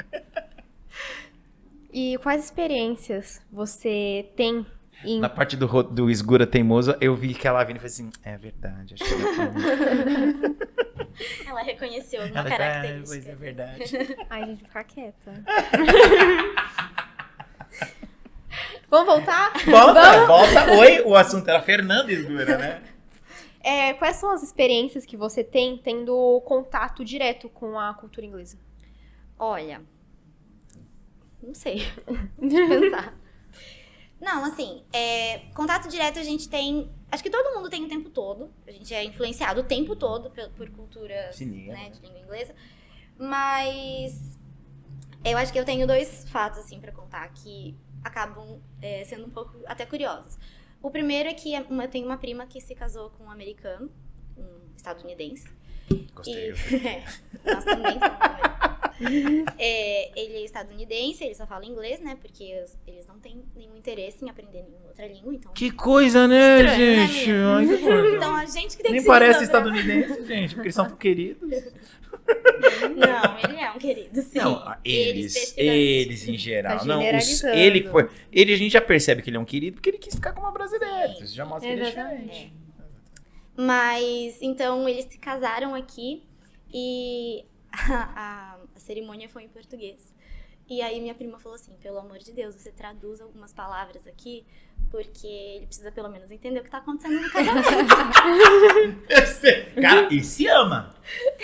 E quais experiências você tem em.
Na parte do esgura teimoso, eu vi que ela vindo e falei assim, é verdade, acho que ela
Ela reconheceu alguma
Ela
característica.
pois é verdade.
Ai, gente, vou ficar quieta. Vamos voltar?
Volta. Oi, o assunto era Fernanda Esgura, né?
Quais são as experiências que você tem tendo contato direto com a cultura inglesa?
Olha, não sei. Deixa eu pensar. Não, assim, contato direto a gente tem. Acho que todo mundo tem o tempo todo. A gente é influenciado o tempo todo por culturas,
Sim,
né, de língua inglesa. Mas eu acho que eu tenho 2 fatos, assim, pra contar que acabam sendo um pouco até curiosos. O primeiro é que eu tenho uma prima que se casou com um americano, um estadunidense.
Gostei.
Nós também somos também. Ele é estadunidense, ele só fala inglês, né? Porque eles não têm nenhum interesse em aprender nenhuma outra língua, então...
Que coisa, né,
Estranho, né,
gente?
menino?
Ai, que coisa.
Então a gente que tem
Nem
que se
parece
resolver.
estadunidense, gente, porque eles são tão queridos.
Não, ele é um querido, sim.
Não, eles em geral.
Tá
Não,
generalizando.
ele a gente já percebe que ele é um querido porque ele quis ficar com uma brasileira.
Sim.
Isso já mostra que ele é
Exatamente.
diferente.
Mas, então, eles se casaram aqui e a cerimônia foi em português. E aí minha prima falou assim, pelo amor de Deus, você traduz algumas palavras aqui, porque ele precisa pelo menos entender o que tá acontecendo no casamento.
Cara, e se ama.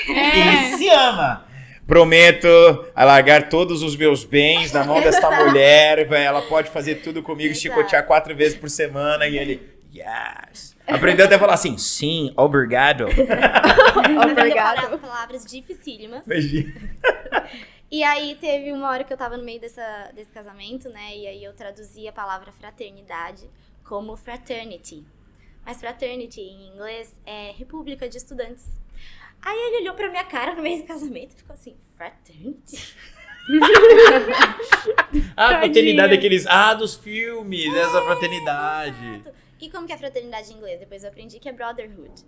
E se ama. Prometo alargar todos os meus bens na mão desta mulher. Ela pode fazer tudo comigo, chicotear 4 vezes por semana. E ele, yes. Aprendeu até a falar assim, sim, obrigado.
Obrigado.
Palavras dificílimas.
Beijinho.
E aí teve uma hora que eu tava no meio desse casamento, né? E aí eu traduzi a palavra fraternidade como fraternity. Mas fraternity em inglês é república de estudantes. Aí ele olhou pra minha cara no meio do casamento e ficou assim, fraternity?
A fraternidade daqueles, dos filmes, essa fraternidade.
Exato. E como que é fraternidade em inglês? Depois eu aprendi que é brotherhood.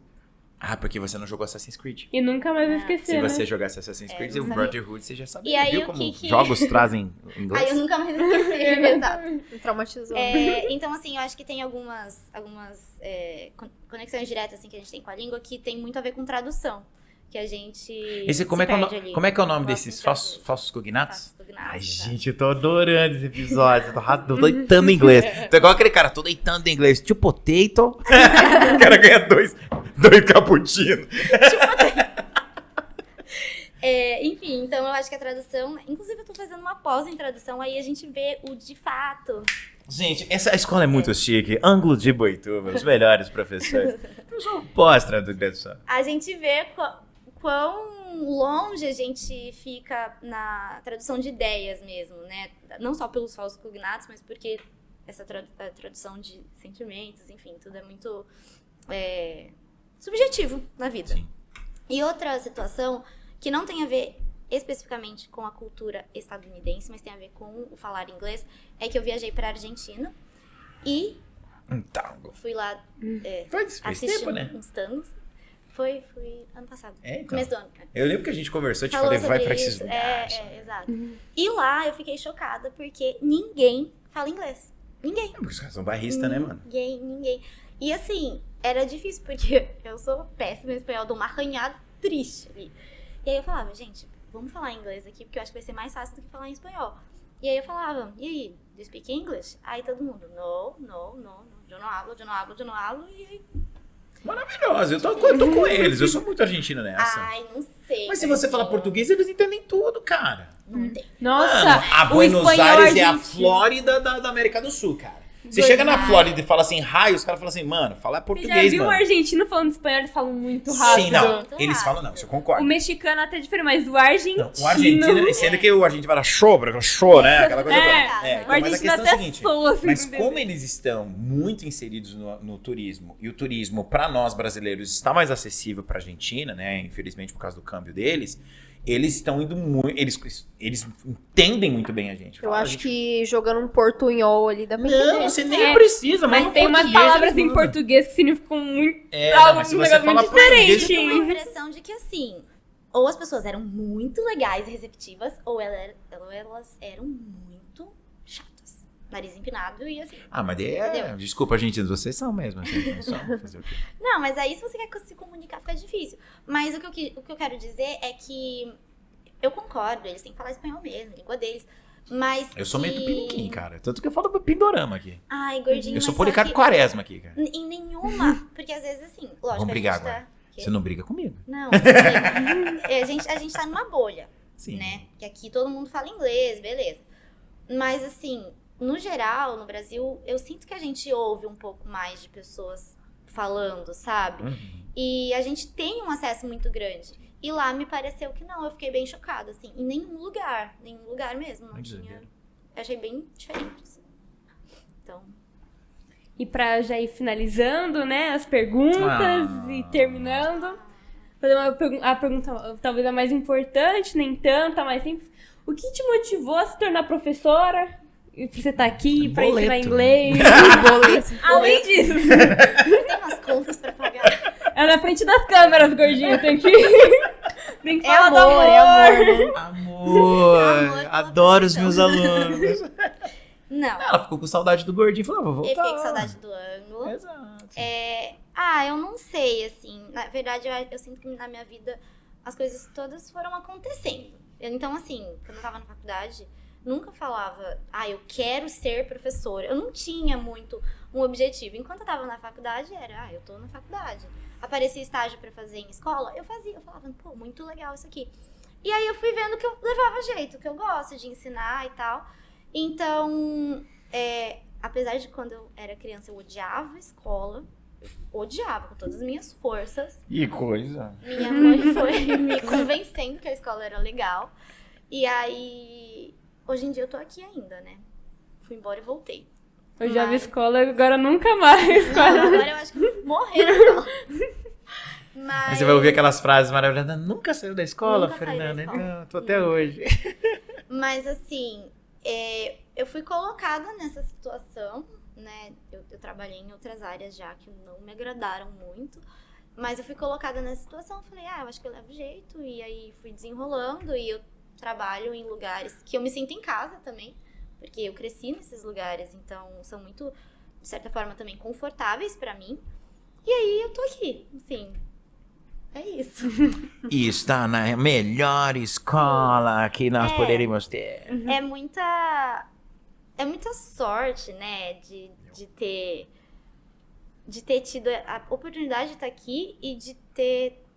Porque você não jogou Assassin's Creed.
E nunca mais esqueci,
Se
né?
você jogasse Assassin's Creed, o Brotherhood, você já sabia.
E aí,
viu
o
como
que
jogos trazem inglês?
Aí eu nunca mais esqueci, exato.
Me traumatizou.
Então, assim, eu acho que tem algumas conexões diretas assim, que a gente tem com a língua que tem muito a ver com tradução. Que a gente
Como é que é o nome desses falsos cognatos? Ai, gente, eu tô adorando esse episódio. Tô deitando em inglês. Tô igual aquele cara, tô deitando em inglês. Tio Potato. O cara ganha dois cappuccino.
Enfim, então eu acho que a tradução... Inclusive, eu tô fazendo uma pós em tradução, aí a gente vê o de fato.
Gente, essa escola é muito chique. Ângulo de Boituva, os melhores professores. Eu sou um pós-tradução.
A gente vê quão longe a gente fica na tradução de ideias mesmo, né? Não só pelos falsos cognatos, mas porque essa tradução de sentimentos, enfim, tudo é muito subjetivo na vida.
Sim.
E outra situação que não tem a ver especificamente com a cultura estadunidense, mas tem a ver com o falar inglês, é que eu viajei para a Argentina e fui lá
Faz
assistir
tempo, né?
uns tangos. Foi ano passado.
Então.
Começo do ano.
Eu lembro que a gente conversou, te
Falou
falei, vai
sobre
pra esses
isso.
lugares.
Exato. E lá eu fiquei chocada porque ninguém fala inglês. Ninguém.
Porque os caras são barristas, né, mano?
Ninguém. E assim, era difícil porque eu sou péssima em espanhol, dou uma arranhada triste ali. E aí eu falava, gente, vamos falar inglês aqui porque eu acho que vai ser mais fácil do que falar em espanhol. E aí eu falava, e aí, do you speak English? Aí todo mundo, no, eu não hablo, e aí...
Maravilhosa, eu tô com eles, eu sou muito argentino nessa.
Ai, não sei.
Mas se você falar português, eles entendem tudo, cara.
Não tem.
Nossa,
Mano, a
o
Buenos
espanhol
Aires é a
argentino.
Flórida da América do Sul, cara. Você chega na Flórida e fala assim, raio, os caras falam assim, mano, fala
Você
português,
já viu
mano.
um argentino falando espanhol, eles falam muito rápido.
Sim, não,
Muito
eles
rápido.
falam não, isso eu concordo.
O mexicano até é diferente, mas o argentino...
Não, o argentino, sendo que o argentino fala show, né? Aquela coisa toda.
o
Então, mas a
argentino
questão é
até
a seguinte,
soa, assim,
mas
entendeu?
como eles estão muito inseridos no turismo, e o turismo para nós brasileiros está mais acessível para a Argentina, né? Infelizmente por causa do câmbio deles, eles estão indo muito, eles entendem muito bem a gente.
Eu
Fala,
acho
gente,
que jogando um portunhol ali dá pra
não,
entender.
você nem precisa,
Mas
no
tem umas
português
palavras
eles
em
mandam.
português que significam muito...
Não, mas se
um
você
negócio
fala
muito
português,
diferente.
Eu tenho a impressão de que, assim, ou as pessoas eram muito legais e receptivas, ou elas eram muito chatas. Nariz empinado e assim.
mas
Entendeu?
desculpa, gente, vocês são mesmo, assim, só fazer o quê?
Não, mas aí se você quer se comunicar fica difícil. Mas o que eu quero dizer é que eu concordo, eles têm que falar espanhol mesmo, língua deles. Mas
Eu sou meio tupiniquim, cara, tanto que eu falo pindorama aqui.
Ai, gordinho,
Eu sou
mas
Policarpo
só que
Quaresma aqui, cara.
em nenhuma, porque às vezes assim, lógico,
Vamos
a
brigar
gente
agora.
Quê?
Você não briga comigo.
Não, a gente tá numa bolha,
Sim.
né? Que aqui todo mundo fala inglês, beleza. Mas assim, no geral, no Brasil, eu sinto que a gente ouve um pouco mais de pessoas falando, sabe? E a gente tem um acesso muito grande. E lá me pareceu que não, eu fiquei bem chocada, assim. Em nenhum lugar mesmo, não tinha... Eu achei bem diferente, assim. Então...
E pra já ir finalizando, né, as perguntas e terminando, fazer a pergunta talvez a mais importante, nem tanta, mas simples. O que te motivou a se tornar professora? E pra você estar aqui, pra ensinar inglês? Além disso,
Tem umas contas pra pagar.
é na frente das câmeras, gordinha, tem que falar do amor.
né?
Amor, adoro os meus alunos.
Não,
Ela ficou com saudade do gordinho e falou, vou voltar.
eu fiquei com saudade do ângulo.
Exato.
Eu não sei, assim. Na verdade, eu sinto que na minha vida as coisas todas foram acontecendo. Então, assim, quando eu tava na faculdade, nunca falava, eu quero ser professora. Eu não tinha muito um objetivo. Enquanto eu tava na faculdade, eu tô na faculdade. Aparecia estágio pra fazer em escola, eu falava, pô, muito legal isso aqui. E aí eu fui vendo que eu levava jeito, que eu gosto de ensinar e tal. Então, apesar de quando eu era criança eu odiava a escola, eu odiava com todas as minhas forças.
Que coisa.
Minha mãe foi me convencendo que a escola era legal. E aí, hoje em dia eu tô aqui ainda, né? Fui embora e voltei.
Eu já vi escola, agora nunca mais.
Não, agora eu acho que vou morrer na escola.
Mas você vai ouvir aquelas frases maravilhosas. Nunca saiu da escola,
Nunca saí da
Fernanda?
escola.
Então, tô até hoje.
Mas assim, eu fui colocada nessa situação, né? Eu trabalhei em outras áreas já que não me agradaram muito. Mas eu fui colocada nessa situação, falei, eu acho que eu levo jeito. E aí fui desenrolando e eu trabalho em lugares que eu me sinto em casa também. Porque eu cresci nesses lugares, então são muito, de certa forma, também confortáveis pra mim. E aí eu tô aqui, assim, é isso.
E está na melhor escola que nós poderíamos ter.
É muita sorte, né, de ter tido a oportunidade de estar aqui e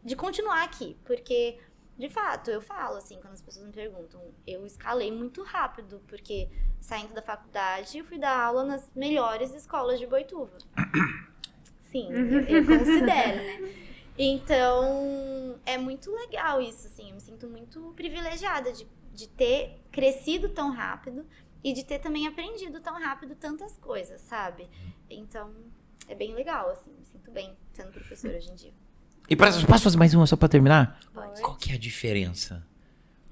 de continuar aqui, porque, de fato, eu falo, assim, quando as pessoas me perguntam, eu escalei muito rápido, porque saindo da faculdade eu fui dar aula nas melhores escolas de Boituva. Sim, eu considero, né? Então, é muito legal isso, assim, eu me sinto muito privilegiada de ter crescido tão rápido e de ter também aprendido tão rápido tantas coisas, sabe? Então, é bem legal, assim, me sinto bem sendo professora hoje em dia.
E posso fazer mais uma só pra terminar?
Pode.
Qual que é a diferença?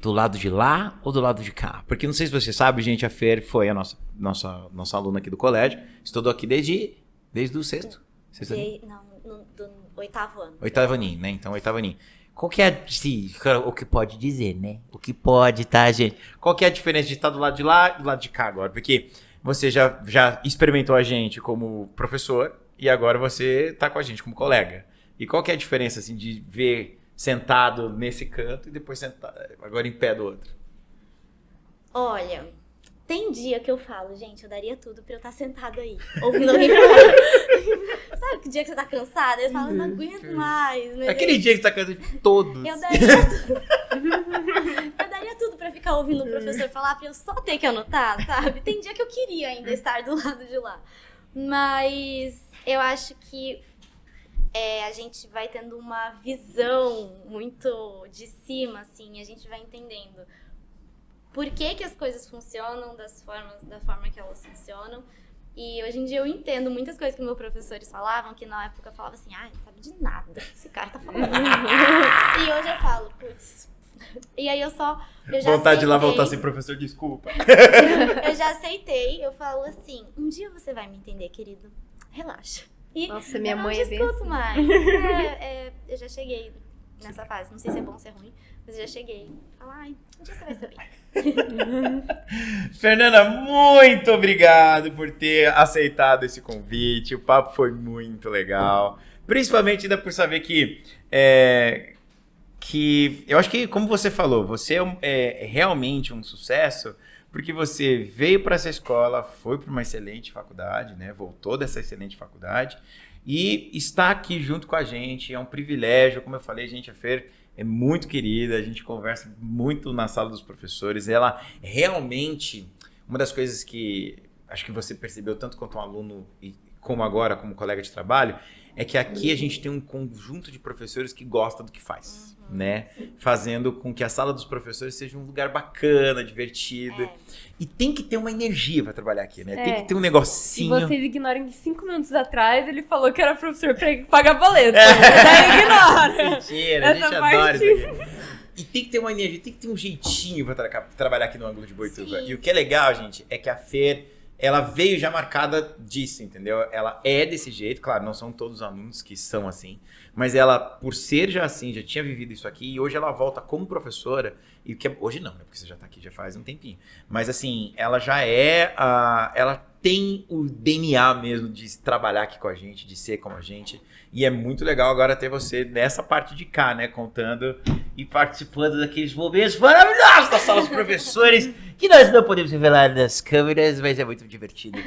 Do lado de lá ou do lado de cá? Porque não sei se você sabe, gente, a Fer foi a nossa aluna aqui do colégio. Estudou aqui desde o sexto?
Do 8º ano.
8º aninho, né? Então, 8º aninho. Qual que é o que pode dizer, né? O que pode, tá, gente? Qual que é a diferença de estar do lado de lá e do lado de cá agora? Porque você já experimentou a gente como professor e agora você tá com a gente como colega. E qual que é a diferença, assim, de ver sentado nesse canto e depois sentado agora em pé do outro?
Olha, tem dia que eu falo, gente, eu daria tudo pra eu estar sentada aí, ouvindo alguém falar. Sabe que dia que você tá cansada? Eu falo, não aguento mais. Mas
Aquele dia que você tá cantando todos.
eu daria tudo. Eu daria tudo pra ficar ouvindo o professor falar, pra eu só ter que anotar, sabe? Tem dia que eu queria ainda estar do lado de lá. Mas eu acho que a gente vai tendo uma visão muito de cima, assim, a gente vai entendendo por que as coisas funcionam da forma que elas funcionam. E hoje em dia eu entendo muitas coisas que meus professores falavam, que na época eu falava assim, não sabe de nada, esse cara tá falando. E hoje eu falo, putz. E aí eu já
Vontade de lá
aceitei.
voltar assim, professor, desculpa.
Eu já aceitei, eu falo assim, um dia você vai me entender, querido. Relaxa. E
Nossa, minha
eu não
mãe é bem
discuto
assim.
mais. Eu já cheguei nessa fase. Não sei se é bom ou se é ruim, mas eu já cheguei. Falar, um dia você vai saber.
Fernanda, muito obrigado por ter aceitado esse convite. O papo foi muito legal. Principalmente ainda por saber que eu acho que, como você falou, você é realmente um sucesso porque você veio para essa escola, foi para uma excelente faculdade, né? Voltou dessa excelente faculdade e está aqui junto com a gente. É um privilégio, como eu falei, gente, a Fer é muito querida, a gente conversa muito na sala dos professores. Ela realmente, uma das coisas que acho que você percebeu tanto quanto um aluno e como agora, como colega de trabalho, é que aqui a gente tem um conjunto de professores que gostam do que faz, né? Fazendo com que a sala dos professores seja um lugar bacana, divertido. E tem que ter uma energia para trabalhar aqui, né? Tem que ter um negocinho.
E vocês ignoram que 5 minutos atrás ele falou que era professor pra pagar boleto. Daí ignora.
Mentira, a gente
Essa
adora
parte.
isso aqui. E tem que ter uma energia, tem que ter um jeitinho para trabalhar aqui no ângulo de Boituva.
Sim.
E o que é legal, gente, é que a Fer, ela veio já marcada disso, entendeu? Ela é desse jeito, claro, não são todos os alunos que são assim, mas ela, por ser já assim, já tinha vivido isso aqui, e hoje ela volta como professora, e o que hoje não, né? Porque você já tá aqui já faz um tempinho. Mas assim, ela já ela tem o DNA mesmo de trabalhar aqui com a gente, de ser como a gente. E é muito legal agora ter você nessa parte de cá, né? Contando e participando daqueles momentos maravilhosos da sala dos professores, que nós não podemos revelar nas câmeras, mas é muito divertido.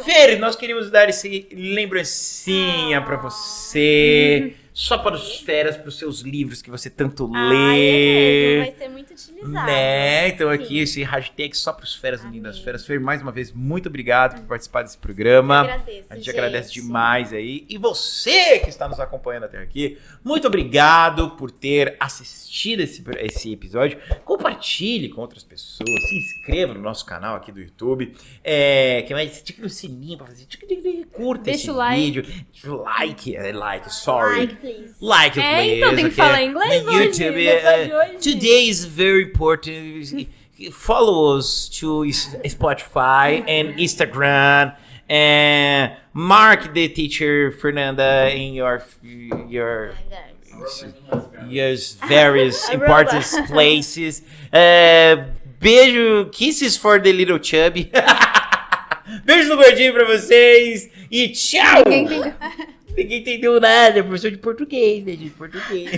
Fer, nós queríamos dar esse lembrancinha pra você, só para os feras, para os seus livros que você tanto lê.
Vai ser muito utilizado.
Né? Então
Sim.
aqui esse hashtag só para os feras unindo as feras. Fer, mais uma vez, muito obrigado por participar desse programa.
Agradeço,
A gente agradece demais aí. E você que está nos acompanhando até aqui, muito obrigado por ter assistido esse episódio. Compartilhe com outras pessoas. Se inscreva no nosso canal aqui do YouTube. Que mais? Tique no sininho para fazer. Curta
Deixa
esse
o like.
vídeo. Sorry.
Like, please.
Like, please.
Então tem que falar inglês
No
hoje,
YouTube.
no episódio de hoje.
Today is very important. Follow us to Spotify and Instagram. And mark the teacher Fernanda in your various important places. Beijo, kisses for the little chubby. Beijo no gordinho pra vocês e tchau!
Ninguém entendeu.
Ninguém entendeu nada, professor de português, né? De português.